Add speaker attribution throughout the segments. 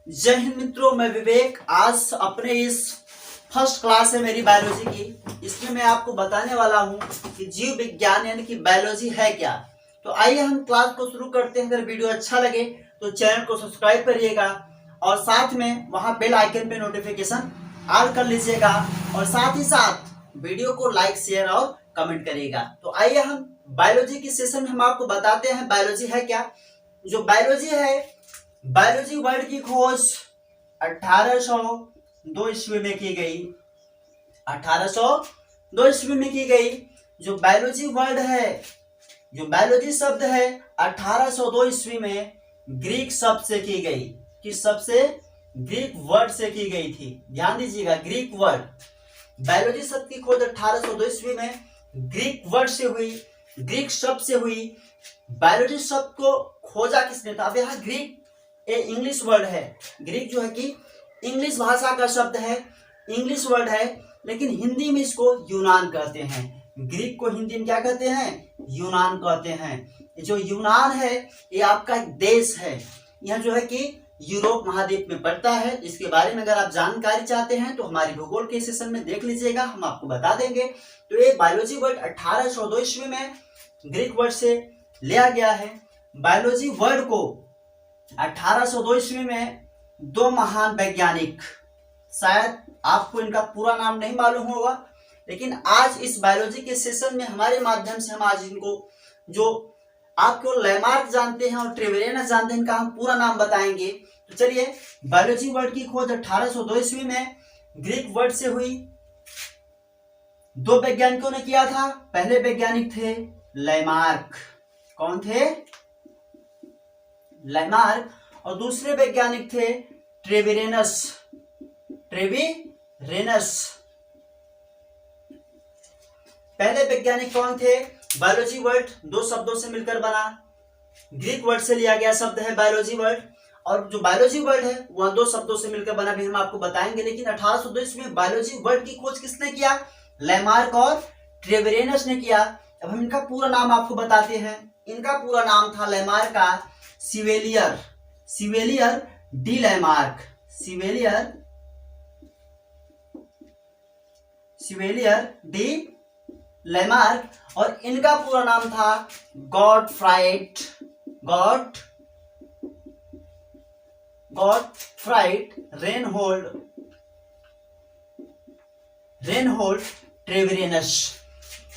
Speaker 1: जय हिंद मित्रों, मैं विवेक। आज अपने इस फर्स्ट क्लास है मेरी बायोलॉजी की। इसमें मैं आपको बताने वाला हूं कि जीव विज्ञान यानी कि बायोलॉजी है क्या। तो आइए हम क्लास को शुरू करते हैं। अगर वीडियो अच्छा लगे तो चैनल को सब्सक्राइब करिएगा और साथ में वहां बेल आइकन पे नोटिफिकेशन ऑल कर लीजिएगा और साथ ही साथ वीडियो को लाइक, शेयर और कमेंट करिएगा। तो आइए हम बायोलॉजी के सेशन में हम आपको बताते हैं बायोलॉजी है क्या। जो बायोलॉजी है, बायोलॉजी वर्ड की खोज 1802 ईस्वी में की गई। 1802 ईस्वी में की गई। जो बायोलॉजी वर्ड है, जो बायोलॉजी शब्द है, 1802 ईस्वी में ग्रीक शब्द से की गई। किस शब्द से? ग्रीक वर्ड से की गई थी। ध्यान दीजिएगा, ग्रीक वर्ड। बायोलॉजी शब्द की खोज 1802 ईस्वी में ग्रीक वर्ड से हुई, ग्रीक शब्द से हुई। बायोलॉजी शब्द को खोजा किसने था? अब यहाँ ग्रीक इंग्लिश वर्ड है। ग्रीक जो है कि इंग्लिश भाषा का शब्द है, इंग्लिश वर्ड है, लेकिन हिंदी में इसको यूनान कहते हैं। ग्रीक को हिंदी में क्या कहते हैं? यूनान कहते हैं। जो यूनान है ये आपका एक देश है। यह जो है कि यूरोप महाद्वीप में पड़ता है। इसके बारे में अगर आप जानकारी चाहते हैं तो हमारी भूगोल के सेशन में देख लीजिएगा, हम आपको बता देंगे। तो ये बायोलॉजी वर्ड 1802 ईस्वी में ग्रीक वर्ड से लिया गया है। बायोलॉजी वर्ड को 1802 ईस्वी में दो महान वैज्ञानिक, शायद आपको इनका पूरा नाम नहीं मालूम होगा, लेकिन आज इस बायोलॉजी के सेशन में हमारे माध्यम से हम आज इनको, जो आपको लैमार्क जानते हैं और ट्रेवेलियस जानते हैं, इनका हम पूरा नाम बताएंगे। तो चलिए, बायोलॉजी वर्ड की खोज 1802 ईस्वी में ग्रीक वर्ड से हुई। दो वैज्ञानिकों ने किया था। पहले वैज्ञानिक थे लैमार्क। कौन थे? लैमार्क। और दूसरे वैज्ञानिक थे ट्रेविरेनस। ट्रेविरेनस। पहले वैज्ञानिक कौन थे? बायोलॉजी वर्ड दो शब्दों से मिलकर बना, ग्रीक वर्ड से लिया गया शब्द है बायोलॉजी वर्ड, और जो बायोलॉजी वर्ड है वह दो शब्दों से मिलकर बना भी हम आपको बताएंगे। लेकिन 1802 ईस्वी में बायोलॉजी वर्ड की खोज किसने किया? लैमार्क और ट्रेविरेनस ने किया। अब हम इनका पूरा नाम आपको बताते हैं। इनका पूरा नाम था लैमार्क का सिवेलियर, सिवेलियर डी लैमार्क, सिवेलियर, सिवेलियर डी लैमार्क। और इनका पूरा नाम था गॉटफ्राइड, गॉटफ्राइड रेनहोल्ड ट्रेविरेनस।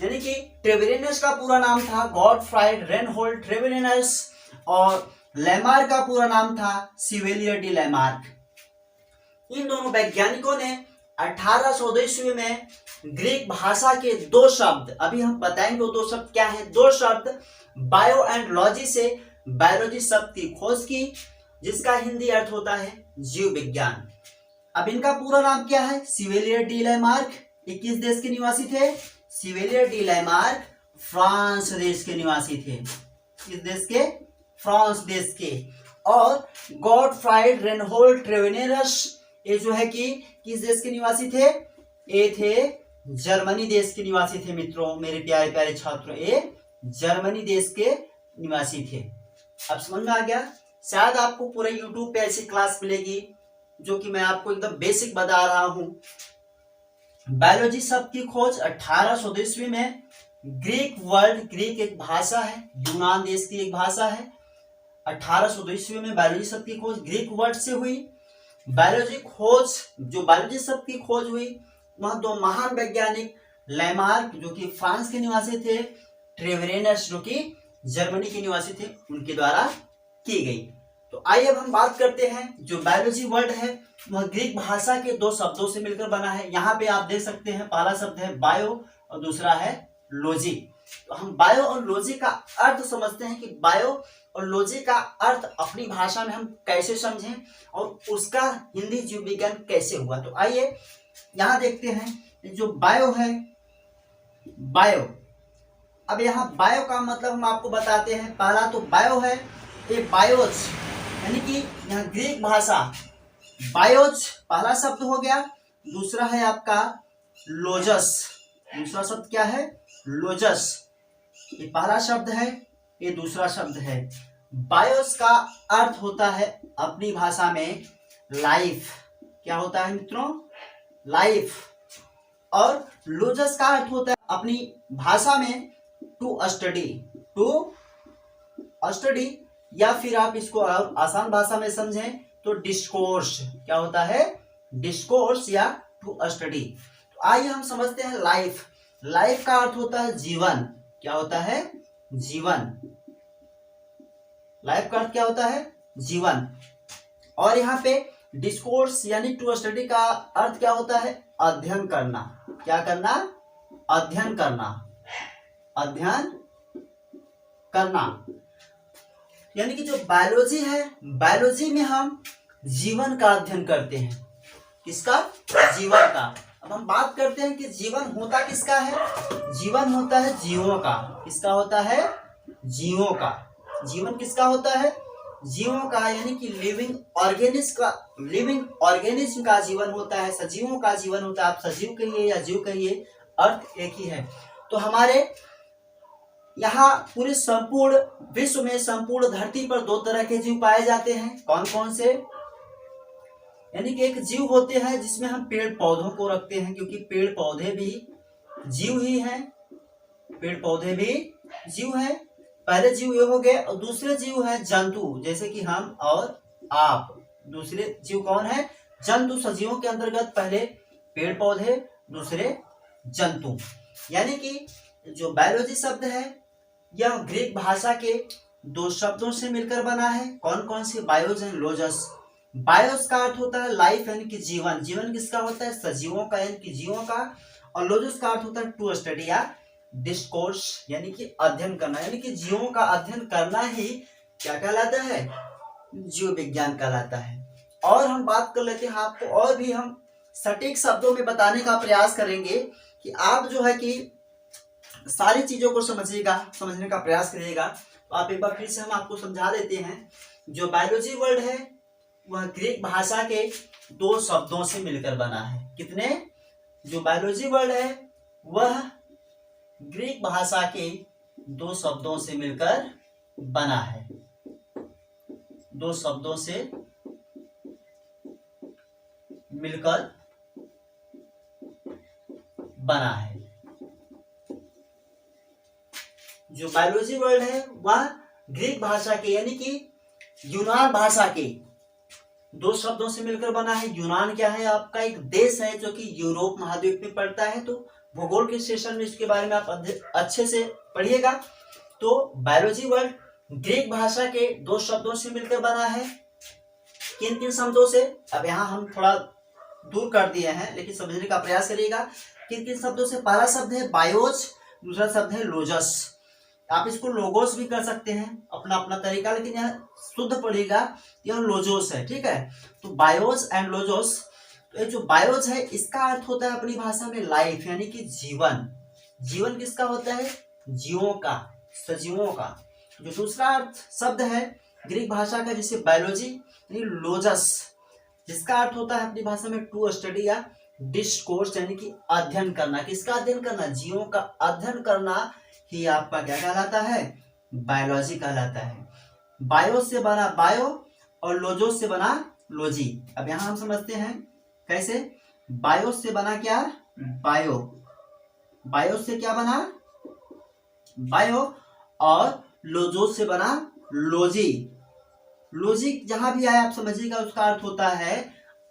Speaker 1: यानी कि ट्रेविरेनस का पूरा नाम था गॉटफ्राइड रेनहोल्ड ट्रेविरेनस और लैमार्क का पूरा नाम था सिवेलियर डी लैमार्क। इन दोनों वैज्ञानिकों ने 1802 ईस्वी में ग्रीक भाषा के दो शब्द, अभी हम बताएंगे वो दो शब्द क्या है। दो शब्द बायो एंड लॉजी से बायोलॉजी शब्द की खोज की, जिसका हिंदी अर्थ होता है जीव विज्ञान। अब इनका पूरा नाम क्या है? सिवेलियर डी लैमार्क। ये किस देश के निवासी थे? सिवेलियर डी लैमार्क फ्रांस देश के निवासी थे। किस देश के? फ्रांस देश के। और गॉटफ्राइड रेनहोल्ड ट्रेविरेनस, ये जो है कि किस देश के निवासी थे? ये थे जर्मनी देश के निवासी थे। मित्रों, मेरे प्यारे प्यारे छात्रों, ये जर्मनी देश के निवासी थे। अब समझ में आ गया? शायद आपको पूरे YouTube पे ऐसी क्लास मिलेगी जो कि मैं आपको एकदम बेसिक बता रहा हूं। बायोलॉजी शब्द की खोज 1802 ईस्वी में ग्रीक वर्ड, ग्रीक एक भाषा है, यूनान देश की एक भाषा है। 1802 ईस्वी में बायोलॉजी शब्द की खोज ग्रीक वर्ड से हुई। बायोलॉजी खोज, जो बायोलॉजी शब्द की खोज हुई वह दो महान वैज्ञानिक लैमार्क जो कि फ्रांस के निवासी थे, ट्रेविरेनस जो कि जर्मनी के निवासी थे, उनके द्वारा की गई। तो आइए अब हम बात करते हैं। जो बायोलॉजी वर्ड है वह ग्रीक भाषा के दो शब्दों से मिलकर बना है। यहाँ पे आप देख सकते हैं, पहला शब्द है बायो और दूसरा है लॉजी। तो हम बायो और लॉजी का अर्थ समझते हैं कि बायो और लॉजी का अर्थ अपनी भाषा में हम कैसे समझें और उसका हिंदी जीव विज्ञान कैसे हुआ। तो आइए यहाँ देखते हैं। जो बायो है, बायो, अब यहाँ बायो का मतलब हम आपको बताते हैं। पहला तो बायो है, ये बायोज, यानी कि यहाँ ग्रीक भाषा बायोज पहला शब्द हो गया। दूसरा है आपका लोजस। दूसरा शब्द क्या है? लोजस। ये पहला शब्द है, ये दूसरा शब्द है। बायोस का अर्थ होता है अपनी भाषा में लाइफ। क्या होता है मित्रों? लाइफ। और लोजस का अर्थ होता है अपनी भाषा में टू स्टडी, टू स्टडी, या फिर आप इसको और आसान भाषा में समझें तो डिस्कोर्स। क्या होता है? डिस्कोर्स या टू स्टडी। तो आइए हम समझते हैं लाइफ। लाइफ का अर्थ होता है जीवन। क्या होता है? जीवन। लाइफ का अर्थ क्या होता है? जीवन। और यहाँ पे डिस्कोर्स यानी टू स्टडी का अर्थ क्या होता है? अध्ययन करना। क्या करना? अध्ययन करना। अध्ययन करना। यानी कि जो बायोलॉजी है, बायोलॉजी में हम जीवन का अध्ययन करते हैं। किसका? जीवन का। अब हम बात करते हैं कि जीवन होता किसका है? जीवन होता है जीवों का। किसका होता है? जीवों का। जीवन किसका होता है? जीवों का, यानी कि लिविंग ऑर्गेनिज्म का जीवन होता है, सजीवों का जीवन होता है। आप सजीव कहिए या जीव कहिए, अर्थ एक ही है। तो हमारे यहाँ पूरे संपूर्ण विश्व में, संपूर्ण धरती पर दो तरह के जीव पाए जाते हैं। कौन कौन से? यानी कि एक जीव होते हैं जिसमें हम पेड़ पौधों को रखते हैं, क्योंकि पेड़ पौधे भी जीव ही हैं। पेड़ पौधे भी जीव हैं। पहले जीव ये हो गए, और दूसरे जीव है जंतु, जैसे कि हम और आप। दूसरे जीव कौन है? जंतु। सजीवों के अंतर्गत पहले पेड़ पौधे, दूसरे जंतु। यानी कि जो बायोलॉजी शब्द है यह ग्रीक भाषा के दो शब्दों से मिलकर बना है। कौन कौन से? बायोज एंड लोजस। बायोस का अर्थ होता है लाइफ यानी कि जीवन। जीवन किसका होता है? सजीवों का यानी कि जीवों का। और लोजस का अर्थ होता है टू स्टडी या डिस्कोर्स यानी कि अध्ययन करना। यानी कि जीवों का अध्ययन करना ही क्या कहलाता है? जीव विज्ञान कहलाता है। और हम बात कर लेते हैं, आपको और भी हम सटीक शब्दों में बताने का प्रयास करेंगे कि आप जो है कि सारी चीजों को समझिएगा, समझने का प्रयास करिएगा। तो आप एक बार फिर से हम आपको समझा देते हैं। जो बायोलॉजी वर्ड है वह ग्रीक भाषा के दो शब्दों से मिलकर बना है। कितने? जो बायोलॉजी वर्ड है वह ग्रीक भाषा के दो शब्दों से मिलकर बना है। दो शब्दों से मिलकर बना है। जो बायोलॉजी वर्ड है वह ग्रीक भाषा के यानी कि यूनान भाषा के दो शब्दों से मिलकर बना है। यूनान क्या है? आपका एक देश है जो कि यूरोप महाद्वीप में पड़ता है। तो भूगोल के सेशन में इसके बारे में आप अच्छे से पढ़िएगा। तो बायोलॉजी वर्ड ग्रीक भाषा के दो शब्दों से मिलकर बना है। किन किन शब्दों से? अब यहाँ हम थोड़ा दूर कर दिए हैं, लेकिन समझने का प्रयास करिएगा। किन किन शब्दों से? पहला शब्द है बायोज, दूसरा शब्द है लोजस। आप इसको लोगोस भी कर सकते हैं, अपना अपना तरीका, लेकिन यहाँ शुद्ध पढ़ेगा, यह लोजोस है। ठीक है, तो बायोस एंड लोजोस। तो ये जो बायोस है इसका अर्थ होता है अपनी भाषा में लाइफ यानी कि जीवन। जीवन किसका होता है? जीवों का, सजीवों का। जो दूसरा अर्थ शब्द है ग्रीक भाषा का जिसे बायोलॉजी यानी लोजस, जिसका अर्थ होता है अपनी भाषा में टू स्टडी या डिस्कोर्स यानी कि अध्ययन करना। किसका अध्ययन करना? जीवों का अध्ययन करना ही आपका क्या कहलाता है? बायोलॉजी कहलाता है। बायो से बना बायो और लोजो से बना लोजी। अब यहां हम समझते हैं कैसे। बायो से बना क्या? बायो। बायो से क्या बना? बायो। और लोजो से बना लोजी। लोजी जहां भी आए आप समझिएगा उसका अर्थ होता है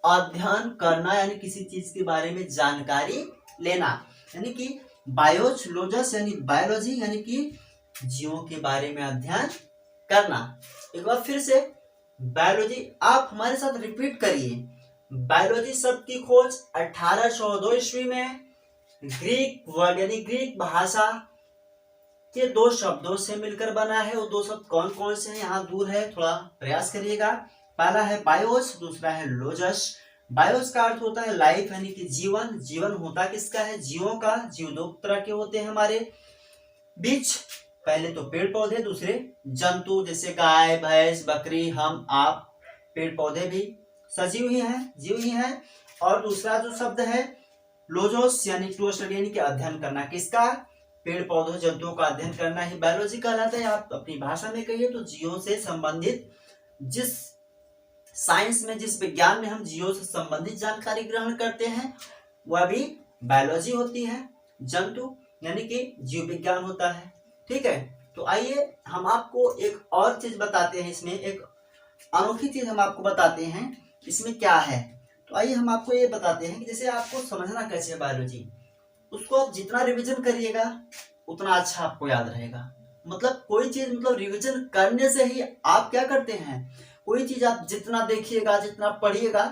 Speaker 1: अध्ययन करना यानी किसी चीज के बारे में जानकारी लेना। यानी कि बायोज लोजस यानी बायोलॉजी यानी कि जीवों के बारे में अध्ययन करना। एक बार फिर से बायोलॉजी आप हमारे साथ रिपीट करिए। बायोलॉजी शब्द की खोज 1802 ईस्वी में ग्रीक वर्ड यानी ग्रीक भाषा के दो शब्दों से मिलकर बना है। वो दो शब्द कौन कौन से हैं? यहाँ दूर है, थोड़ा प्रयास करिएगा। पहला है बायोस, दूसरा है लोजस। बायोस का अर्थ होता है लाइफ यानी कि जीवन। जीवन होता किसका है? जीवों का। जीव दो तरह के होते हैं हमारे बीच, पहले तो पेड़ पौधे, दूसरे जंतु जैसे गाय भैंस बकरी हम आप। पेड़ पौधे भी सजीव ही हैं, जीव ही हैं। और दूसरा जो शब्द है लोजोस यानी टू स्टडी यानी कि अध्ययन करना। किसका? पेड़ पौधों जंतुओं का अध्ययन करना ही बायोलॉजी कहलाता है। आप अपनी भाषा में कहिए तो जीवों से संबंधित जिस साइंस में जिस विज्ञान में हम जीवों से संबंधित जानकारी ग्रहण करते हैं वह भी बायोलॉजी होती है, जंतु यानी कि जीव विज्ञान होता है। ठीक है, तो आइए हम आपको एक और चीज बताते हैं, इसमें एक अनोखी चीज हम आपको बताते हैं इसमें क्या है। तो आइए हम आपको ये बताते हैं कि जैसे आपको समझना कैसे है बायोलॉजी, उसको आप जितना रिवीजन करिएगा उतना अच्छा आपको याद रहेगा। मतलब कोई चीज मतलब रिवीजन करने से ही आप क्या करते हैं, कोई चीज आप जितना देखिएगा जितना पढ़िएगा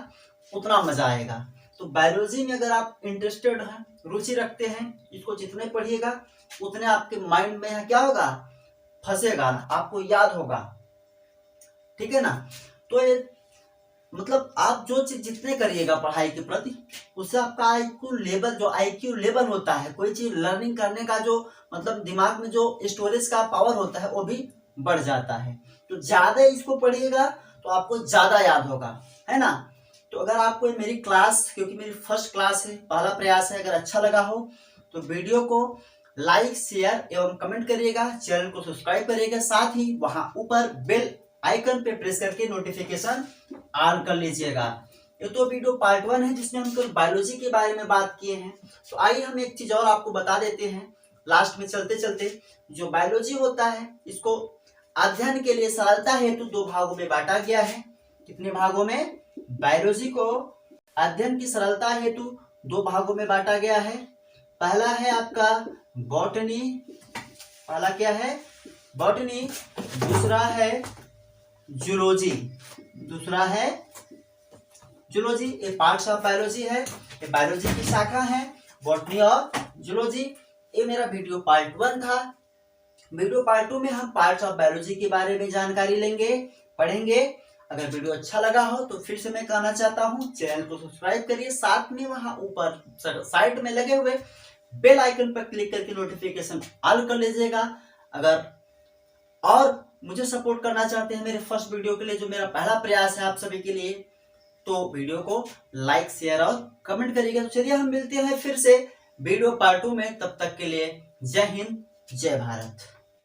Speaker 1: उतना मजा आएगा। तो बायोलॉजी में अगर आप इंटरेस्टेड हैं, रुचि रखते हैं, इसको जितने पढ़िएगा उतने आपके माइंड में क्या होगा, फंसेगा, आपको याद होगा। ठीक है ना। तो ये मतलब आप जो चीज जितने करिएगा पढ़ाई के प्रति उससे आपका आईक्यू लेवल, जो आईक्यू लेवल होता है, कोई चीज लर्निंग करने का जो मतलब दिमाग में जो स्टोरेज का पावर होता है वो भी बढ़ जाता है। तो ज्यादा इसको पढ़िएगा तो आपको ज्यादा याद होगा, है ना। तो अगर आपको मेरी क्लास, क्योंकि मेरी फर्स्ट क्लास है, पहला प्रयास है, अगर अच्छा लगा हो तो वीडियो को लाइक शेयर एवं कमेंट करिएगा, चैनल को सब्सक्राइब करिएगा, साथ ही वहां ऊपर बेल आइकन पे प्रेस करके नोटिफिकेशन ऑन कर लीजिएगा। ये तो वीडियो पार्ट 1 है जिसमें हम केवल बायोलॉजी के बारे में बात किए हैं। तो आइए हम एक चीज और आपको बता देते हैं लास्ट में चलते चलते। जो बायोलॉजी होता है इसको अध्ययन के लिए सरलता हेतु 2 भागों में बांटा गया है। कितने भागों में? बायोलॉजी को अध्ययन की सरलता हेतु 2 भागों में बांटा गया है। पहला है आपका बॉटनी, पहला क्या है? बॉटनी। दूसरा है जूलॉजी, दूसरा है जूलॉजी। ये पार्ट्स ऑफ बायोलॉजी है, ये बायोलॉजी की शाखा है, बॉटनी और जूलॉजी। ये मेरा वीडियो पार्ट 1 था। वीडियो पार्ट 2 में हम पार्ट्स ऑफ बायोलॉजी के बारे में जानकारी लेंगे, पढ़ेंगे। अगर वीडियो अच्छा लगा हो तो फिर से मैं कहना चाहता हूँ चैनल को सब्सक्राइब करिए, साथ में वहां ऊपर साइड में लगे हुए बेल आइकन पर क्लिक करके नोटिफिकेशन ऑल कर लीजिएगा। अगर और मुझे सपोर्ट करना चाहते हैं मेरे फर्स्ट वीडियो के लिए, जो मेरा पहला प्रयास है आप सभी के लिए, तो वीडियो को लाइक शेयर और कमेंट करिएगा। तो चलिए हम मिलते हैं फिर से वीडियो पार्ट 2 में, तब तक के लिए जय हिंद जय भारत।